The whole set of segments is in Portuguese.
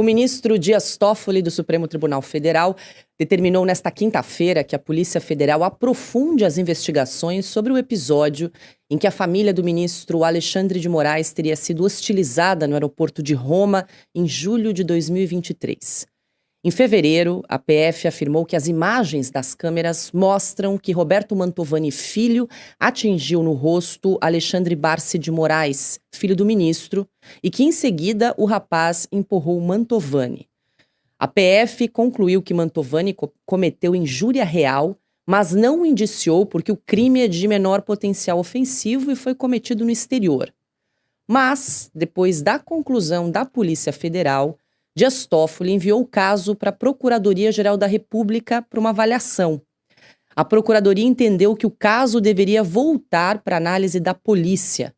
O ministro Dias Toffoli, do Supremo Tribunal Federal, determinou nesta quinta-feira que a Polícia Federal aprofunde as investigações sobre o episódio em que a família do ministro Alexandre de Moraes teria sido hostilizada no aeroporto de Roma em julho de 2023. Em fevereiro, a PF afirmou que as imagens das câmeras mostram que Roberto Mantovani Filho atingiu no rosto Alexandre Barsi de Moraes, filho do ministro, e que em seguida o rapaz empurrou Mantovani. A PF concluiu que Mantovani cometeu injúria real, mas não o indiciou porque o crime é de menor potencial ofensivo e foi cometido no exterior. Mas, depois da conclusão da Polícia Federal, Dias Toffoli enviou o caso para a Procuradoria-Geral da República para uma avaliação. A Procuradoria entendeu que o caso deveria voltar para análise da polícia.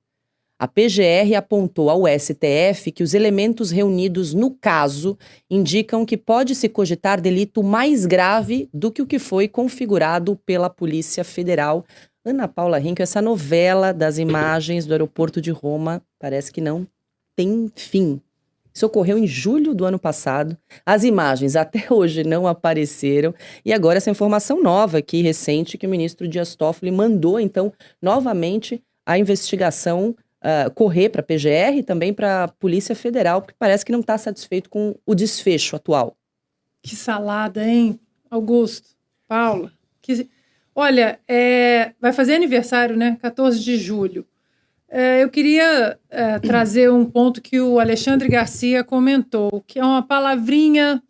A PGR apontou ao STF que os elementos reunidos no caso indicam que pode-se cogitar delito mais grave do que o que foi configurado pela Polícia Federal. Ana Paula Rinck, essa novela das imagens do aeroporto de Roma parece que não tem fim. Isso ocorreu em julho do ano passado. As imagens até hoje não apareceram. E agora essa informação nova aqui, recente, que o ministro Dias Toffoli mandou, então, novamente, a investigação correr para a PGR e também para a Polícia Federal, porque parece que não está satisfeito com o desfecho atual. Que salada, hein, Augusto? Paula? Olha, vai fazer aniversário, né? 14 de julho. Eu queria trazer um ponto que o Alexandre Garcia comentou, que é uma palavrinha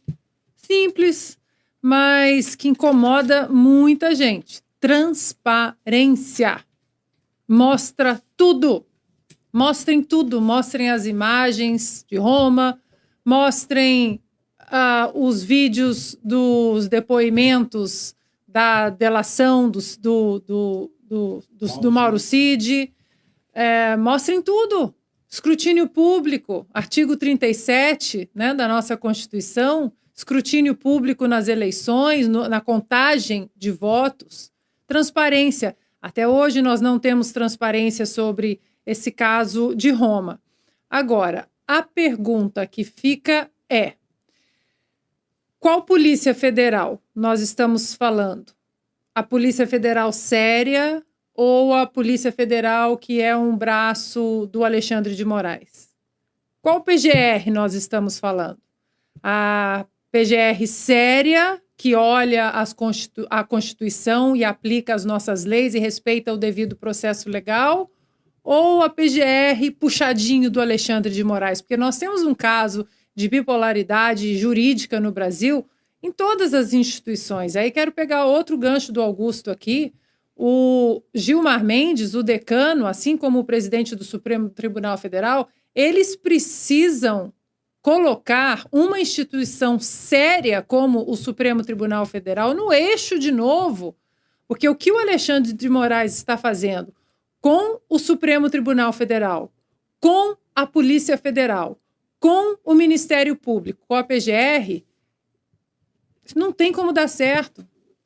simples, mas que incomoda muita gente. Transparência. Mostra tudo. Mostrem tudo. Mostrem as imagens de Roma, mostrem os vídeos dos depoimentos da delação do Mauro Cid. Mostrem tudo. Escrutínio público, artigo 37, né, da nossa Constituição, escrutínio público nas eleições, na contagem de votos, transparência. Até hoje nós não temos transparência sobre esse caso de Roma. Agora, a pergunta que fica é: qual Polícia Federal nós estamos falando? A Polícia Federal séria ou a Polícia Federal, que é um braço do Alexandre de Moraes? Qual PGR nós estamos falando? A PGR séria, que olha a Constituição e aplica as nossas leis e respeita o devido processo legal? Ou a PGR puxadinho do Alexandre de Moraes? Porque nós temos um caso de bipolaridade jurídica no Brasil em todas as instituições. Aí quero pegar outro gancho do Augusto aqui. O Gilmar Mendes, o decano, assim como o presidente do Supremo Tribunal Federal, eles precisam colocar uma instituição séria como o Supremo Tribunal Federal no eixo de novo, porque o que o Alexandre de Moraes está fazendo com o Supremo Tribunal Federal, com a Polícia Federal, com o Ministério Público, com a PGR, não tem como dar certo.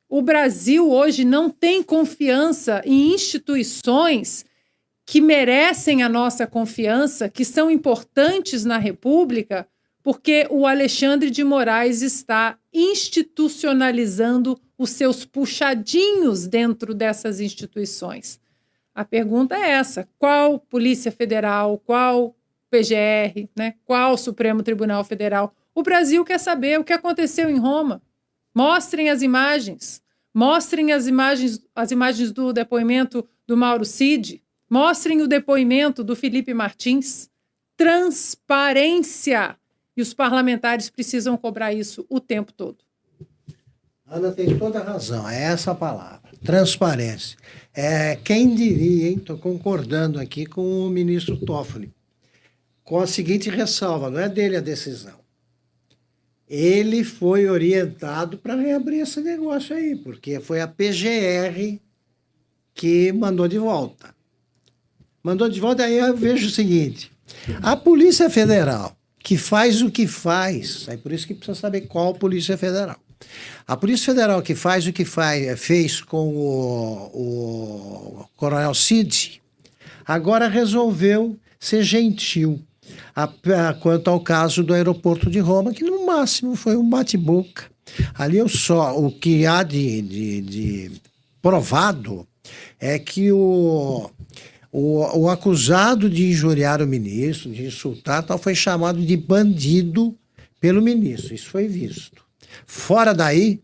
O Brasil hoje não tem confiança em instituições que merecem a nossa confiança, que são importantes na República, porque o Alexandre de Moraes está institucionalizando os seus puxadinhos dentro dessas instituições. A pergunta é essa: qual Polícia Federal, qual PGR, né? Qual Supremo Tribunal Federal? O Brasil quer saber o que aconteceu em Roma. Mostrem as imagens. Mostrem as imagens do depoimento do Mauro Cid. Mostrem o depoimento do Felipe Martins. Transparência. E os parlamentares precisam cobrar isso o tempo todo. Ana tem toda a razão, é essa a palavra, transparência. Quem diria, hein? Estou concordando aqui com o ministro Toffoli, com a seguinte ressalva: não é dele a decisão. Ele foi orientado para reabrir esse negócio aí, porque foi a PGR que mandou de volta. Mandou de volta, aí eu vejo o seguinte: a Polícia Federal, que faz o que faz, é por isso que precisa saber qual Polícia Federal. A Polícia Federal que faz o que fez com o Coronel Cid, agora resolveu ser gentil quanto ao caso do aeroporto de Roma, que no máximo foi um bate-boca. Ali o que há de provado é que o acusado de injuriar o ministro, de insultar, tal, foi chamado de bandido pelo ministro. Isso foi visto. Fora daí,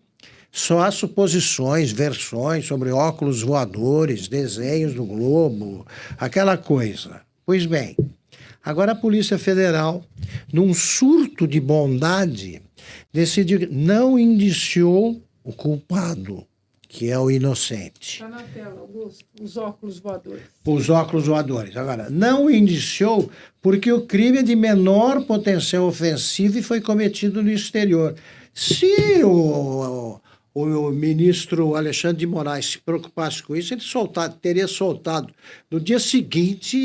só há suposições, versões sobre óculos voadores, desenhos do Globo, aquela coisa. Pois bem, agora a Polícia Federal, num surto de bondade, decidiu, não indiciou o culpado, que é o inocente. Está na tela, Augusto, os óculos voadores. Os óculos voadores. Agora, não indiciou porque o crime é de menor potencial ofensivo e foi cometido no exterior. Se o ministro Alexandre de Moraes se preocupasse com isso, ele teria soltado no dia seguinte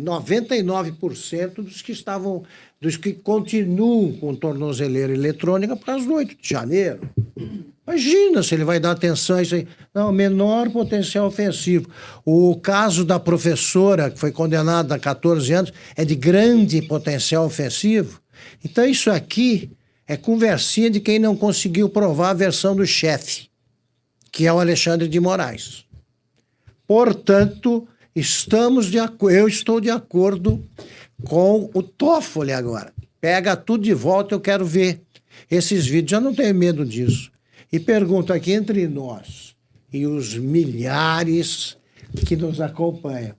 99% dos que continuam com tornozeleira eletrônica por causa do 8 de janeiro. Imagina se ele vai dar atenção a isso aí. Não, menor potencial ofensivo. O caso da professora, que foi condenada a 14 anos, é de grande potencial ofensivo. Então, isso aqui é conversinha de quem não conseguiu provar a versão do chefe, que é o Alexandre de Moraes. Portanto, eu estou de acordo com o Toffoli agora. Pega tudo de volta, eu quero ver esses vídeos. Eu não tenho medo disso. E pergunto aqui entre nós e os milhares que nos acompanham.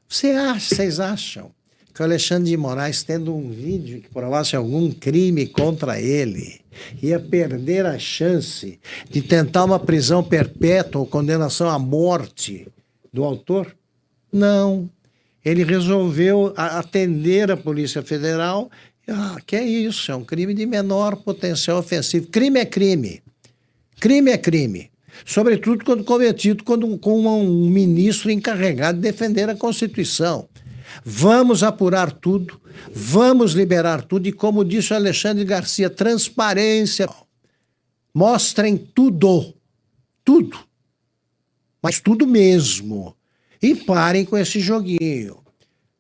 Vocês acham que o Alexandre de Moraes, tendo um vídeo que provasse algum crime contra ele, ia perder a chance de tentar uma prisão perpétua ou condenação à morte do autor? Não. Ele resolveu atender a Polícia Federal. Que é isso? É um crime de menor potencial ofensivo. Crime é crime. Crime é crime, sobretudo quando cometido com um ministro encarregado de defender a Constituição. Vamos apurar tudo, vamos liberar tudo e, como disse o Alexandre Garcia, transparência. Mostrem tudo, tudo, mas tudo mesmo. E parem com esse joguinho.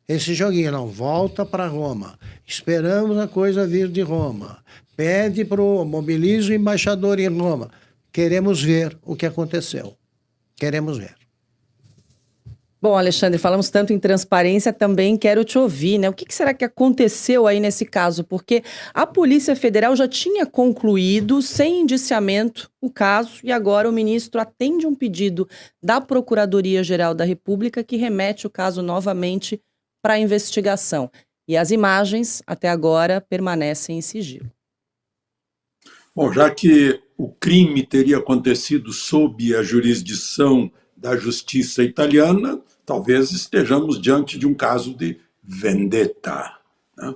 Esse joguinho não volta para Roma. Esperamos a coisa vir de Roma. Mobiliza o embaixador em Roma. Queremos ver o que aconteceu. Queremos ver. Bom, Alexandre, falamos tanto em transparência, também quero te ouvir, né? O que será que aconteceu aí nesse caso? Porque a Polícia Federal já tinha concluído, sem indiciamento, o caso, e agora o ministro atende um pedido da Procuradoria-Geral da República que remete o caso novamente para a investigação. E as imagens, até agora, permanecem em sigilo. Bom, já que o crime teria acontecido sob a jurisdição da justiça italiana, talvez estejamos diante de um caso de vendetta, né?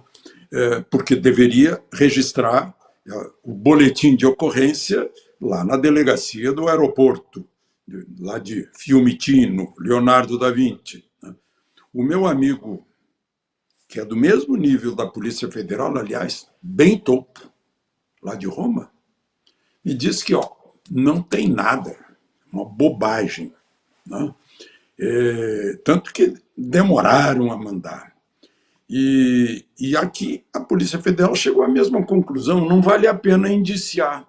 Porque deveria registrar o boletim de ocorrência lá na delegacia do aeroporto, lá de Fiumicino, Leonardo da Vinci, né? O meu amigo, que é do mesmo nível da Polícia Federal, aliás, bem topo, lá de Roma, me disse que não tem nada, uma bobagem, né? Tanto que demoraram a mandar. E aqui a Polícia Federal chegou à mesma conclusão, não vale a pena indiciar,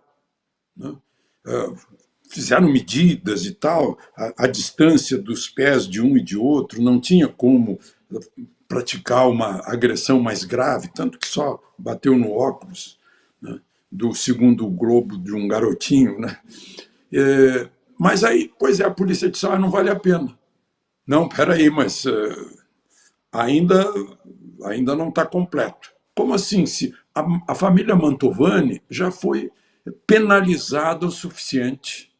né? Fizeram medidas e tal, a distância dos pés de um e de outro, não tinha como praticar uma agressão mais grave, tanto que só bateu no óculos, né, do segundo globo de um garotinho, né? Mas aí, pois é, a polícia disse, não vale a pena. Não, peraí, mas ainda não está completo. Como assim? Se a família Mantovani já foi penalizada o suficiente.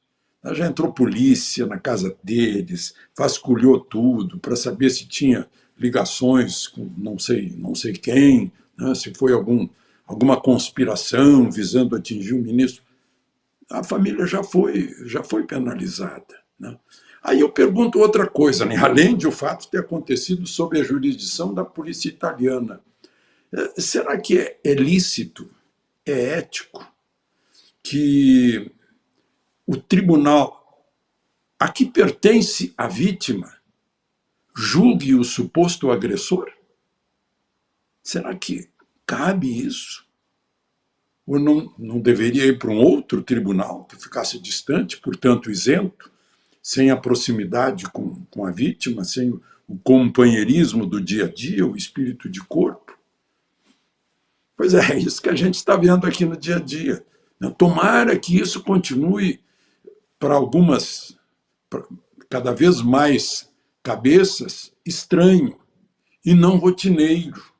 Já entrou polícia na casa deles, vasculhou tudo para saber se tinha ligações com não sei quem, né, se foi alguma conspiração visando atingir o ministro. A família já foi penalizada, né? Aí eu pergunto outra coisa, né? Além de o fato ter acontecido sob a jurisdição da polícia italiana, será que é lícito, é ético que o tribunal a que pertence a vítima julgue o suposto agressor? Será que cabe isso? Ou não deveria ir para um outro tribunal que ficasse distante, portanto isento, sem a proximidade com a vítima, sem o companheirismo do dia a dia, o espírito de corpo? Pois é isso que a gente está vendo aqui no dia a dia. Tomara que isso continue para algumas, cada vez mais cabeças, estranho e não rotineiro,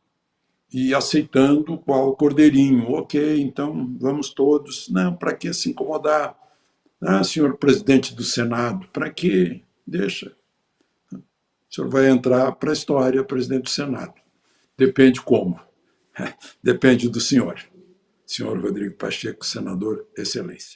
e aceitando qual cordeirinho. Ok, então vamos todos. Não, para que se incomodar? Ah, senhor presidente do Senado, para que? Deixa. O senhor vai entrar para a história, presidente do Senado. Depende como. Depende do senhor. Senhor Rodrigo Pacheco, senador, excelência.